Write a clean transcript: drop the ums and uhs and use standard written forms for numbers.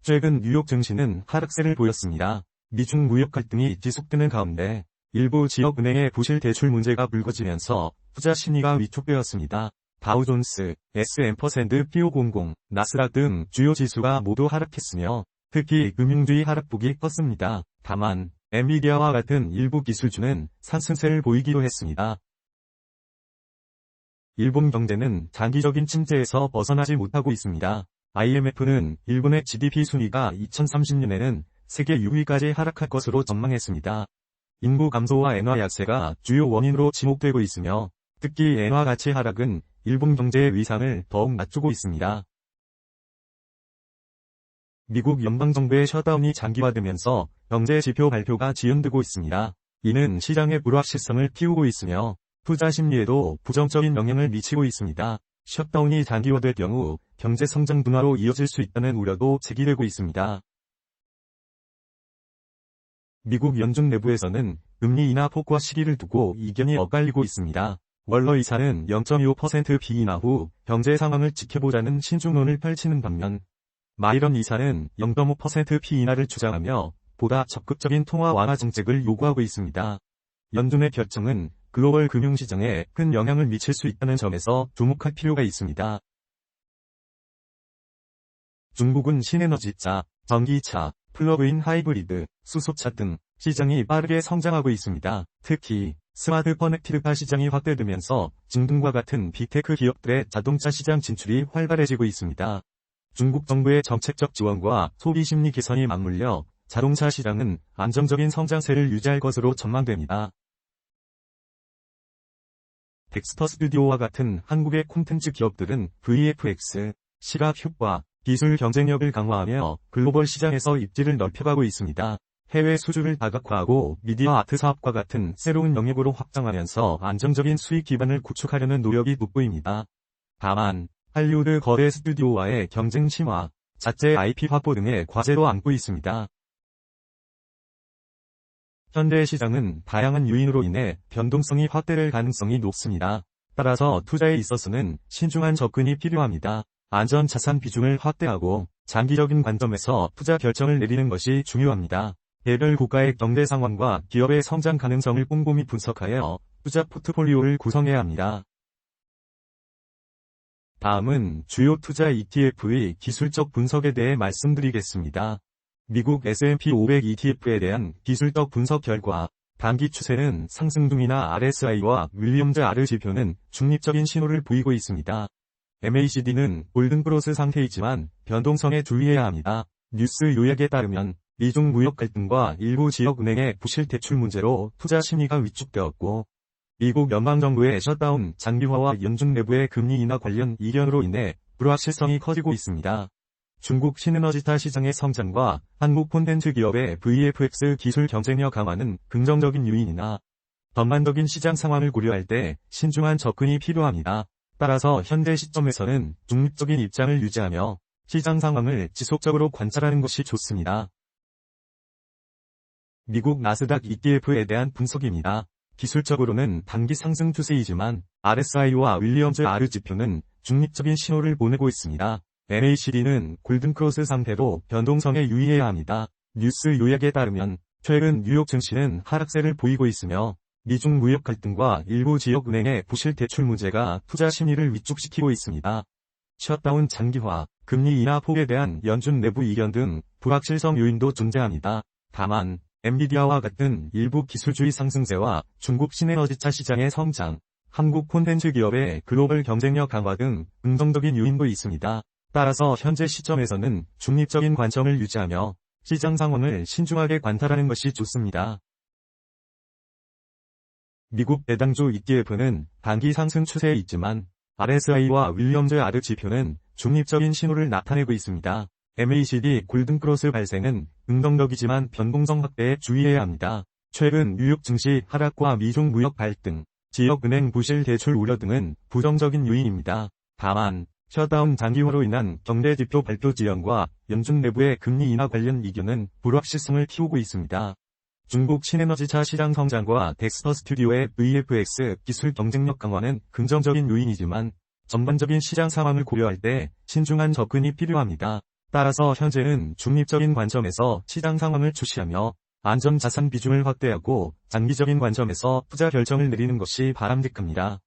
최근 뉴욕 증시는 하락세를 보였습니다. 미중 무역 갈등이 지속되는 가운데 일부 지역은행의 부실 대출 문제가 불거지면서 투자 심리가 위축되었습니다. 다우존스, S&P500, 나스닥 등 주요 지수가 모두 하락했으며 특히 금융주의 하락폭이 컸습니다. 다만 엔비디아와 같은 일부 기술주는 상승세를 보이기도 했습니다. 일본 경제는 장기적인 침체에서 벗어나지 못하고 있습니다. IMF는 일본의 GDP 순위가 2030년에는 세계 6위까지 하락할 것으로 전망했습니다. 인구 감소와 엔화 약세가 주요 원인으로 지목되고 있으며 특히 엔화 가치 하락은 일본 경제의 위상을 더욱 낮추고 있습니다. 미국 연방정부의 셧다운이 장기화되면서 경제 지표 발표가 지연되고 있습니다. 이는 시장의 불확실성을 키우고 있으며 투자 심리에도 부정적인 영향을 미치고 있습니다. 셧다운이 장기화될 경우 경제 성장 둔화로 이어질 수 있다는 우려도 제기되고 있습니다. 미국 연준 내부에서는 금리 인하 폭과 시기를 두고 이견이 엇갈리고 있습니다. 월러 이사는 0.25% 비인하 후 경제 상황을 지켜보자는 신중론을 펼치는 반면 마이런 이사는 0.5% 비인하를 주장하며 보다 적극적인 통화 완화 정책을 요구하고 있습니다. 연준의 결정은 글로벌 금융시장에 큰 영향을 미칠 수 있다는 점에서 주목할 필요가 있습니다. 중국은 신에너지차, 전기차, 플러그인 하이브리드, 수소차 등 시장이 빠르게 성장하고 있습니다. 특히 스마트 커넥티드카 시장이 확대되면서 중등과 같은 빅테크 기업들의 자동차 시장 진출이 활발해지고 있습니다. 중국 정부의 정책적 지원과 소비 심리 개선이 맞물려 자동차 시장은 안정적인 성장세를 유지할 것으로 전망됩니다. 덱스터 스튜디오와 같은 한국의 콘텐츠 기업들은 VFX, 시각 효과, 기술 경쟁력을 강화하며 글로벌 시장에서 입지를 넓혀가고 있습니다. 해외 수주를 다각화하고 미디어 아트 사업과 같은 새로운 영역으로 확장하면서 안정적인 수익 기반을 구축하려는 노력이 돋보입니다. 다만 할리우드 거대 스튜디오와의 경쟁 심화, 자체 IP 확보 등의 과제도 안고 있습니다. 현대 시장은 다양한 요인으로 인해 변동성이 확대될 가능성이 높습니다. 따라서 투자에 있어서는 신중한 접근이 필요합니다. 안전 자산 비중을 확대하고 장기적인 관점에서 투자 결정을 내리는 것이 중요합니다. 개별 국가의 경제 상황과 기업의 성장 가능성을 꼼꼼히 분석하여 투자 포트폴리오를 구성해야 합니다. 다음은 주요 투자 ETF의 기술적 분석에 대해 말씀드리겠습니다. 미국 S&P 500 ETF에 대한 기술적 분석 결과 단기 추세는 상승 중이나 RSI와 윌리엄즈 R 지표는 중립적인 신호를 보이고 있습니다. MACD는 골든크로스 상태이지만 변동성에 주의해야 합니다. 뉴스 요약에 따르면 미중 무역 갈등과 일부 지역은행의 부실 대출 문제로 투자 심리가 위축되었고 미국 연방정부의 셧다운, 장기화와 연준 내부의 금리 인하 관련 이견으로 인해 불확실성이 커지고 있습니다. 중국 신에너지차 시장의 성장과 한국 콘텐츠 기업의 VFX 기술 경쟁력 강화는 긍정적인 요인이나 전반적인 시장 상황을 고려할 때 신중한 접근이 필요합니다. 따라서 현재 시점에서는 중립적인 입장을 유지하며 시장 상황을 지속적으로 관찰하는 것이 좋습니다. 미국 나스닥 ETF에 대한 분석입니다. 기술적으로는 단기 상승 추세이지만 RSI와 윌리엄즈 R 지표는 중립적인 신호를 보내고 있습니다. MACD는 골든크로스 상태로 변동성에 유의해야 합니다. 뉴스 요약에 따르면 최근 뉴욕 증시는 하락세를 보이고 있으며 미중 무역 갈등과 일부 지역은행의 부실 대출 문제가 투자 심리를 위축시키고 있습니다. 셧다운 장기화, 금리 인하 폭에 대한 연준 내부 이견 등 불확실성 요인도 존재합니다. 다만 엔비디아와 같은 일부 기술주의 상승세와 중국 신에너지차 시장의 성장, 한국 콘텐츠 기업의 글로벌 경쟁력 강화 등 긍정적인 요인도 있습니다. 따라서 현재 시점에서는 중립적인 관점을 유지하며 시장 상황을 신중하게 관찰하는 것이 좋습니다. 미국 배당주 ETF는 단기 상승 추세에 있지만 RSI와 윌리엄즈 R 지표는 중립적인 신호를 나타내고 있습니다. MACD 골든크로스 발생은 긍정적이지만 변동성 확대에 주의해야 합니다. 최근 뉴욕 증시 하락과 미중 무역 갈등, 지역은행 부실 대출 우려 등은 부정적인 요인입니다. 다만 셧다운 장기화로 인한 경제지표 발표 지연과 연준 내부의 금리 인하 관련 이견은 불확실성을 키우고 있습니다. 중국 신에너지차 시장 성장과 덱스터 스튜디오의 VFX 기술 경쟁력 강화는 긍정적인 요인이지만 전반적인 시장 상황을 고려할 때 신중한 접근이 필요합니다. 따라서 현재는 중립적인 관점에서 시장 상황을 주시하며 안전자산 비중을 확대하고 장기적인 관점에서 투자 결정을 내리는 것이 바람직합니다.